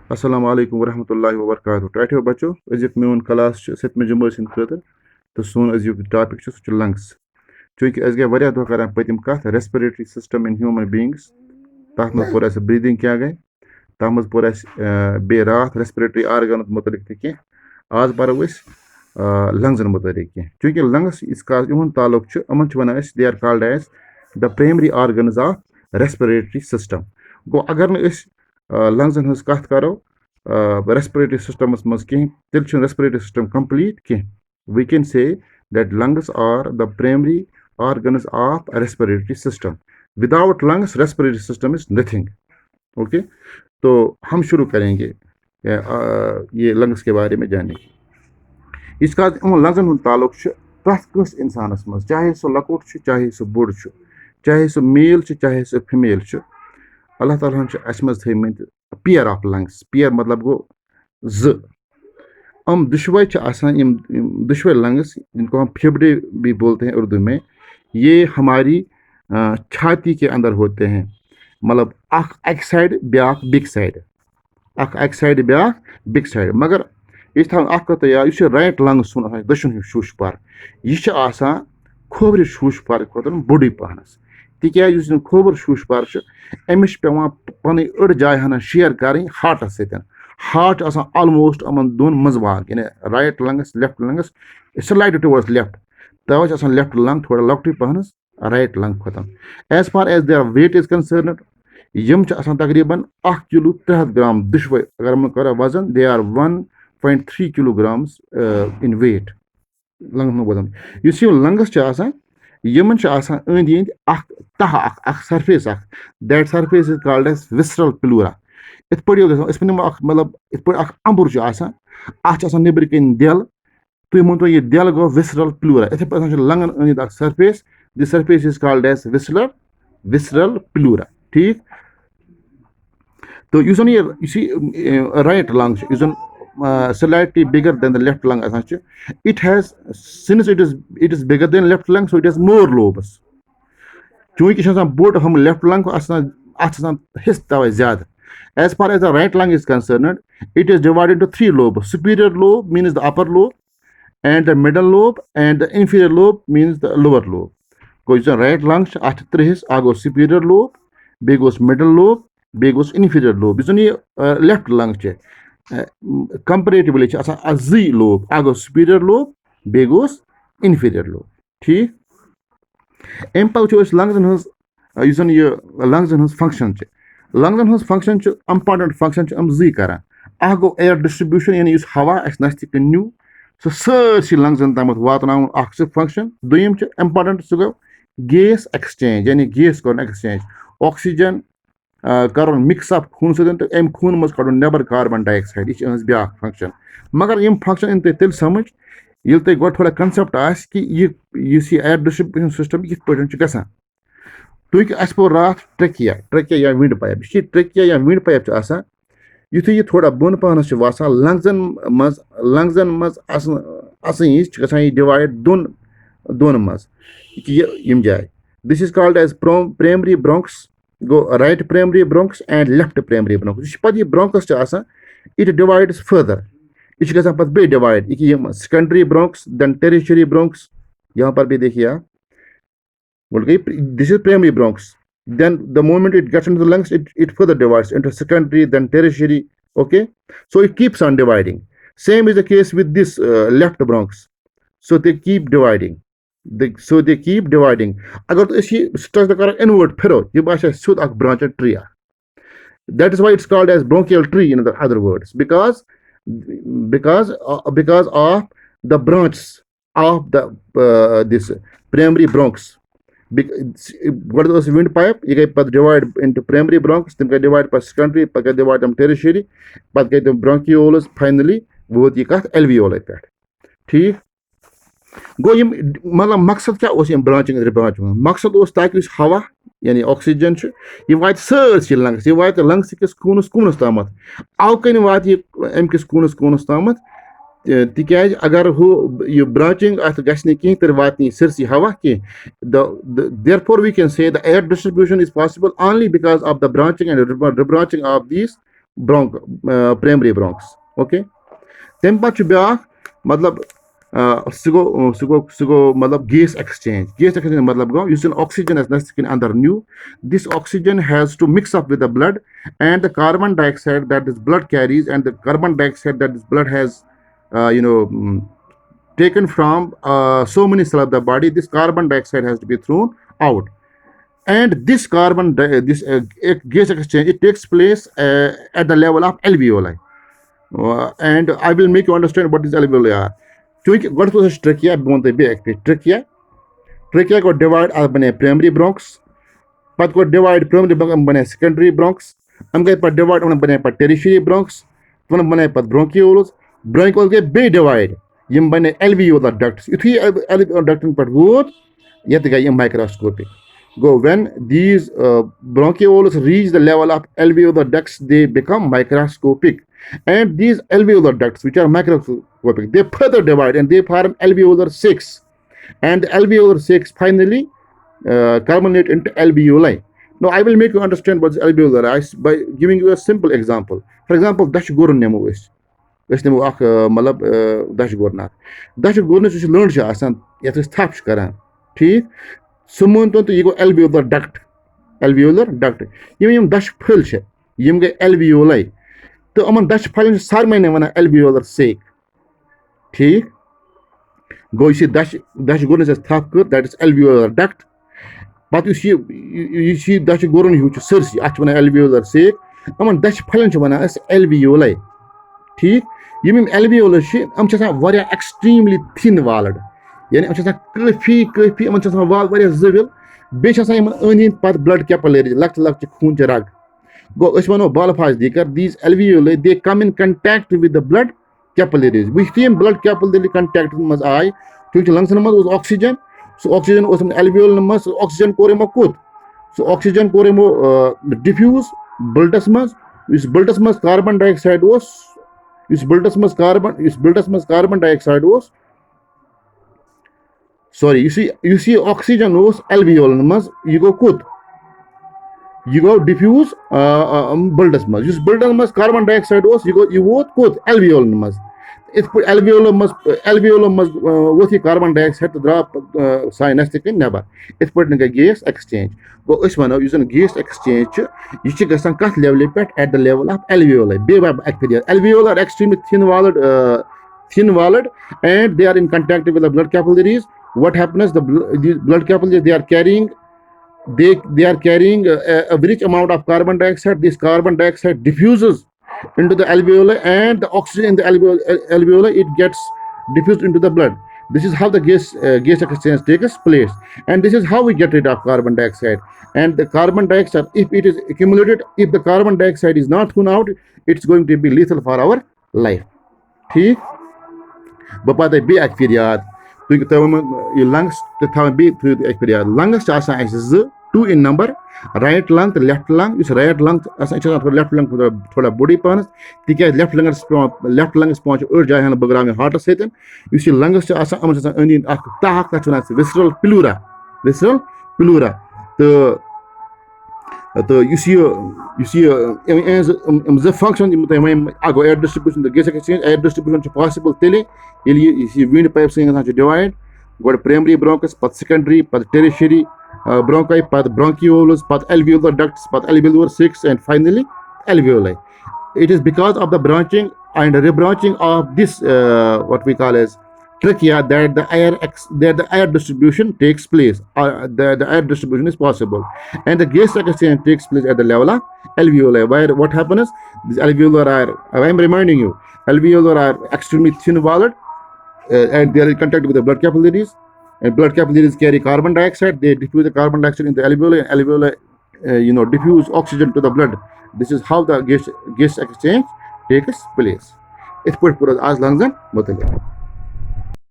Assalamu alaikum warahmatullahi wabarakatuh. Right बच्चों अजुक main class 7 जुम्मे खतर तो सोन अजुक टॉपिक लंग्स चूंकि अस गए वारिया दो करान पतिम कत respiratory system in human beings तथ मज पोर अस ब्रीदिंग क्या गई तथ मज पोर अस बे रात रेस्पिरेटरी आर्गन मुतलिक कह आज परो लंग्सन मुतलिक कह चूंकि लंग्स इसका इहुंद ताल्लुक अमन वन they are called as the primary organs of respiratory system गो अगर लंग्सन हज कत करो रेस्पिरेटरी सिस्टमस मज कह तेल रेस्पिरेटरी सिस्टम कंप्लीट कह we can say that lungs are the primary organs of respiratory system. Without lungs, respiratory system is nothing. Okay तो हम शुरू करेंगे ये लंग्स के बारे में जानने की इसका लंग्सन ताल्लुक प्रथ कस इंसानस मज चाहे सो लकुट चाहे सो बुड़ चाहे सो मेल चाहे सो फीमेल अल्लाह ताला अस मज थमत पेयर ऑफ लंग्स पेयर मतलब गो दुशवे दुशवे लंग्स जिनको हम फेफड़े भी बोलते हैं उर्दू में ये हमारी छाती के अंदर होते हैं मतलब अक साइड ब्याक बिग साइड अक साइड ब्याक बिग साइड मगर इस कत याद राइट लंग सुन दशुन शूश पार यह खोबर शूश पार खुद बोड़ी पहनस तिज खोबर शूश पार अमिस पे पन अड़ जाय हना शेयर करें हार्टस सत हार्ट ऑलमोस्ट अमन दोन मजबाग यानी right lungs left lungs slide towards left तवे लेफ्ट लंग थोड़ा लॉकटी पहनस राइट लंग खुद as far as their weight is concern यम तकरीबन 1 किलो 300 ग्राम दुशवे अगर हम कर वजन they are 1.3 kilograms in weight lung वजन इस लंग्स यमन and and the surface that surface is called as visceral pleura it मतलब इत अंबुर नबर कन दिल तुम वन यह दिल गो विसरल प्लूरा इत लंगन and surface the surface is called as visceral pleura ठीक तो यह right lung slightly bigger than the left lung it has since it is bigger than left lung so it has more lobes चूंकि boat हम left lung को हिस्स तवे ज्यादा as far as the right lung is concerned it is divided into 3 lobes superior lobe means the upper lobe and the middle lobe and the inferior lobe means the lower lobe को right lung 3 हिस्स गो superior lobe बे गोस middle lobe बे गोस inferior lobe यह left lung comparatively जी lobe गो superior lobe बे गोस inferior lobe ठीक अम पे लंग्सन लंग्सन function लंग्सन function important function जी कर Go Air distribution यानी हवा अस नजदीक new सो सारी लंग्सन तम वात फंक्शन दुम इंपॉर्टेंट सह गो गैस एक्सचेंज यानी गैस कर एक्सचेंज ऑक्सीजन कर मिक्स अप खून सत अम खून मज कड़ नबर कार्बन डाइऑक्साइड यह ब्या फंक्शन मगर यम फंक्शन इन तेल समझ ये तुम गो थोड़ा कंसेप्ट कि यह एयर डिस्ट्रीब्यूशन सिस्टम कित पे ग तुक अस पो रात ट्रकिया या विंड पाइप ट्रकिया या विंड पाइप युथ यह थोड़ा बोन पहनस वासान लंग्सन मज डिवाइड दोन मज यम जाए this is called as primary bronchus गो right primary bronchus and left primary bronchus पे ब्रोंकस इट डिवाइड्स फर्दर यह पे बे divide secondary bronchus then tertiary bronchus यहाँ पर भी देखिए आप बोल गई this is primary bronchus then the moment it gets into the lungs it further divides into secondary then tertiary okay so it keeps on dividing same is the case with this left bronchs so they keep dividing अगर तो structure कर invert फिरो यह बसा सुद branch tree that is why it's called as bronchial tree in other words because of the branches of the this primary bronchs wind pipe you get divide into primary bronchs then get divide by secondary get divide them tertiary but get them bronchioles finally वोत यह कत alveoli पे ठीक गो मतलब मकसद क्या branching मकसद ताकि हवा यानी ऑक्सीजन यह वात सारी लंग्स यह वात लंग्स किस कूनस ताम अवकन वात अमकिस कूनस ताम तिज अगर यह ब्रांचिंग अत गि तेल वात सरसी हवा therefore we can say the air distribution is possible only because of the branching and rebranching of these primary bronchs. Okay. तम पे ब्या मतलब सो मतलब gas exchange मतलब गो यस oxygen as नस्तिक अंदर new this oxygen has to mix up with the blood and the carbon dioxide that this blood carries and the carbon dioxide that this blood has taken from so many cells of the body. This carbon dioxide has to be thrown out, and this this gas exchange, it takes place at the level of alveoli. And I will make you understand what is alveoli are. What was trachea? Trachea got divide as primary bronchs. Pat got divide primary bronchs secondary bronchs. I'm going to divide on tertiary bronchs. One bronchioles. Bronchioles get be divide. Yim bane alveolar ducts. If he alveolar duct in part wood, yet the guy microscopic. Go when these bronchioles reach the level of alveolar ducts, they become microscopic. And these alveolar ducts, which are microscopic, they further divide and they form alveolar sacs. And the alveolar sacs finally culminate into alveoli. Now I will make you understand what is alveolar by giving you a simple example. For example, dash gorun nemo is. Nemo ak malab dash gornak. Dash gorun is learned asan yet is taps karan. ठीक सुमन तो ये गो alveolar duct यम दश फल छे यम गए alveoli तो अमन दश फल सार मैंने वना alveolar sac ठीक गो इसी दश गोरन से थाप कर that is alveolar duct पत इसी दश गोरन हुच सरसी अच वना alveolar sac अमन दश फलन छ वना अस alveoli ठीक यम alveolar छ हम छ वारिया extremely thin walled यानी काफी वाल वारिया जविल बेन पत ब्लड कैपिलरीज लक्ट खून रग गो वनो बालफाज दीकर these alveoli they come in contact with the blood capillaries यम ब्लड कैपिलरी कंटैक्ट मज आय चूंकि लंग्सन मज ऑक्सीजन सो ऑक्सीजन alveoli मज ऑक्सीजन कोर यमो कुत सो ऑक्सीजन कोर यमो डिफ्यूज ब्लडस मज कार्बन डाइऑक्साइड ब्लडस मज carbon dioxide sorry, you see oxygen was alveoli mas you go kut you go diffuse bulbus mas use bulbus mas carbon dioxide was you go kut alveoli mas it put alveoli mas with the carbon dioxide to drop sinustic never it put in gas exchange go is one using gas exchange you should get some cut level at the level of alveoli alveoli are extremely thin walled and they are in contact with the blood capillaries. What happens? These blood capillaries they are carrying a rich amount of carbon dioxide. This carbon dioxide diffuses into the alveoli, and the oxygen in the alveoli it gets diffused into the blood. This is how the gas exchange takes place, and this is how we get rid of carbon dioxide. And the carbon dioxide, if it is accumulated, if the carbon dioxide is not thrown out, it's going to be lethal for our life. ठीक बपा be एक्सपीरियड तुम lungs तो थवन बी एक्सपीरियड lungs two in number right lung to left lung is right lung left lung थोड़ा बड़ी पान तिक left lung is पांच और जाय हन बगराम हार्ट सहित you see lungs अंदीन ताक visceral pleura तो you see the function ago air distribution the gas exchange air distribution possible tele you see wind pipes divide got primary bronchus pat secondary pat tertiary bronchi pat bronchioles pat alveolar ducts pat alveolar sacs and finally alveoli. It is because of the branching and rebranching of this what we call as trachea that the air distribution takes place. The air distribution is possible, and the gas exchange takes place at the level of alveoli. Where what happens? These alveolar are, I am reminding you, alveolar are extremely thin walled, and they are in contact with the blood capillaries. And blood capillaries carry carbon dioxide. They diffuse the carbon dioxide in the alveoli, and alveoli, diffuse oxygen to the blood. This is how the gas exchange takes place. It's put as lungs and